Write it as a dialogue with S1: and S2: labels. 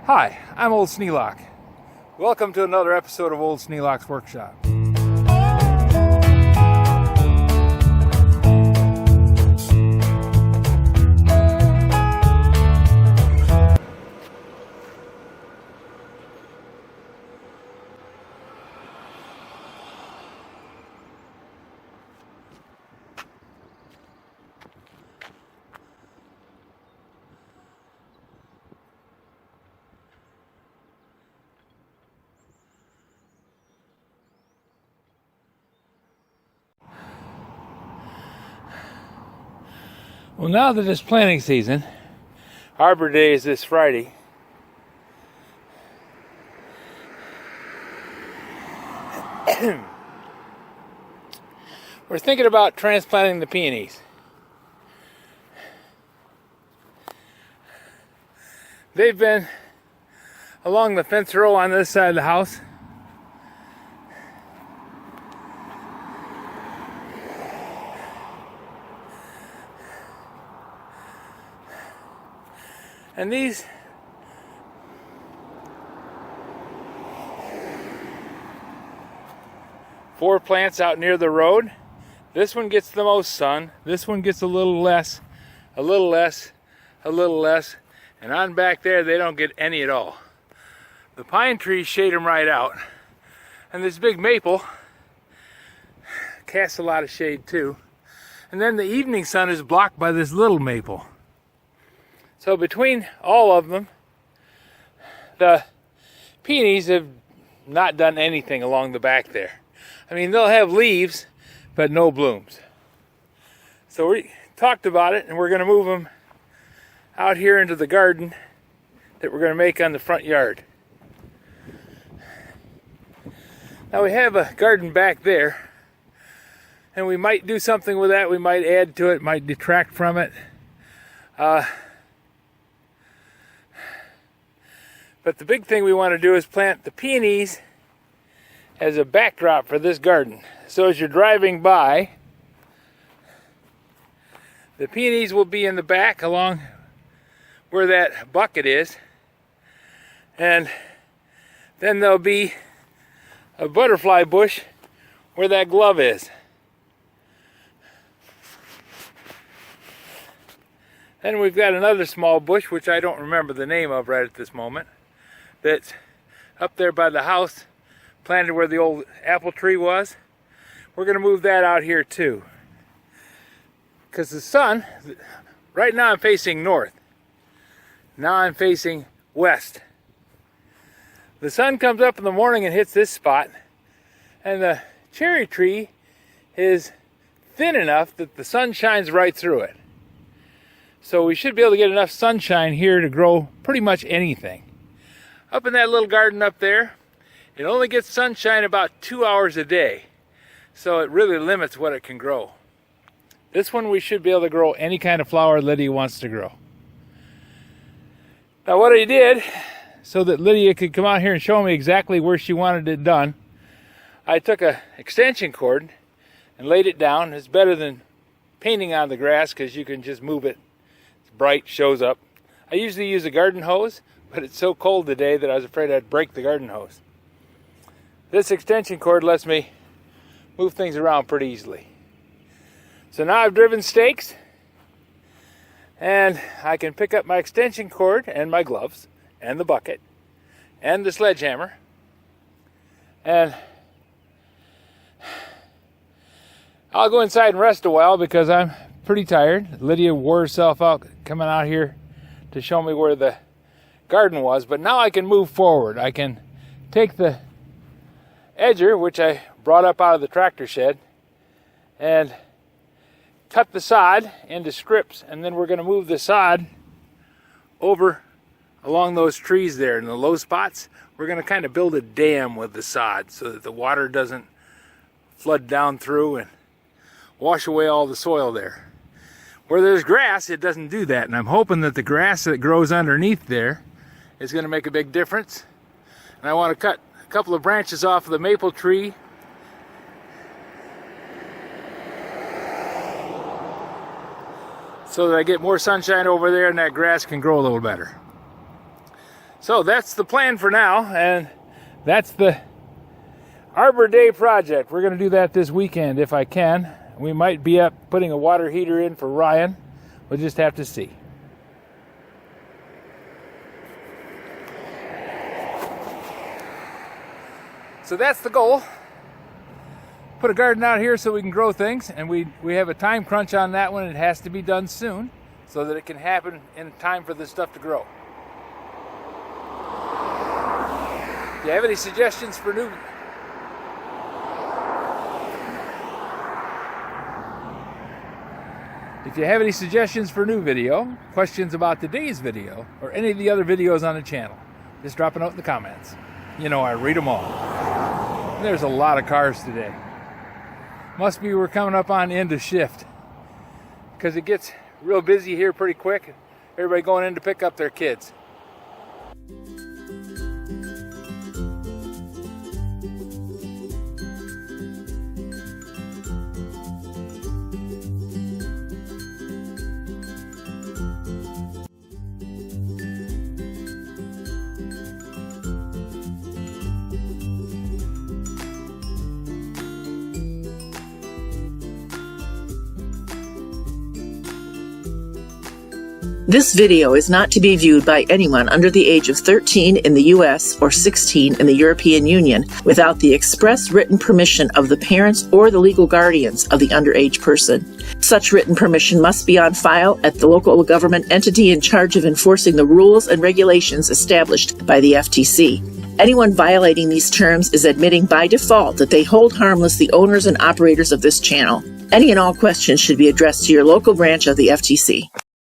S1: Hi, I'm Old Sneelock. Welcome to another episode of Old Sneelock's Workshop. Well, now that it's planting season, Arbor Day is this Friday. We're thinking about transplanting the peonies. They've been along the fence row on this side of the house. And these four plants out near the road, this one gets the most sun, this one gets a little less, a little less, a little less, and on back there they don't get any at all. The pine trees shade them right out, and this big maple casts a lot of shade too. And then the evening sun is blocked by this little maple. So between all of them, the peonies have not done anything along the back there. I mean, they'll have leaves, but no blooms. So we talked about it, and we're going to move them out here into the garden that we're going to make on the front yard. Now we have a garden back there, and we might do something with that. We might add to it, might detract from it. But the big thing we want to do is plant the peonies as a backdrop for this garden. So as you're driving by, the peonies will be in the back along where that bucket is. And then there'll be a butterfly bush where that glove is. Then we've got another small bush, which I don't remember the name of right at this moment, that's up there by the house, planted where the old apple tree was. We're going to move that out here too. Because the sun, right now I'm facing north. Now I'm facing west. The sun comes up in the morning and hits this spot, and the cherry tree is thin enough that the sun shines right through it. So we should be able to get enough sunshine here to grow pretty much anything. Up in that little garden up there, it only gets sunshine about 2 hours a day. So it really limits what it can grow. This one we should be able to grow any kind of flower Lydia wants to grow. Now what I did, so that Lydia could come out here and show me exactly where she wanted it done, I took an extension cord and laid it down. It's better than painting on the grass because you can just move it. It's bright, shows up. I usually use a garden hose, but it's so cold today that I was afraid I'd break the garden hose. This extension cord lets me move things around pretty easily. So now I've driven stakes, and I can pick up my extension cord and my gloves and the bucket and the sledgehammer, and I'll go inside and rest a while because I'm pretty tired. Lydia wore herself out coming out here to show me where the garden was, but now I can move forward. I can take the edger, which I brought up out of the tractor shed, and cut the sod into strips, and then we're going to move the sod over along those trees there in the low spots. We're going to kind of build a dam with the sod so that the water doesn't flood down through and wash away all the soil there. Where there's grass, it doesn't do that, and I'm hoping that the grass that grows underneath there is going to make a big difference. And I want to cut a couple of branches off of the maple tree so that I get more sunshine over there and that grass can grow a little better. So that's the plan for now, and that's the Arbor Day project. We're going to do that this weekend if I can. We might be up putting a water heater in for Ryan. We'll just have to see. So that's the goal. Put a garden out here so we can grow things, and we have a time crunch on that one. It has to be done soon so that it can happen in time for this stuff to grow. If you have any suggestions for new video, questions about today's video, or any of the other videos on the channel, just drop a note in the comments. You know I read them all. There's a lot of cars today. Must be we're coming up on the end of shift, because it gets real busy here pretty quick. Everybody going in to pick up their kids.
S2: This video is not to be viewed by anyone under the age of 13 in the U.S. or 16 in the European Union without the express written permission of the parents or the legal guardians of the underage person. Such written permission must be on file at the local government entity in charge of enforcing the rules and regulations established by the FTC. Anyone violating these terms is admitting by default that they hold harmless the owners and operators of this channel. Any and all questions should be addressed to your local branch of the FTC.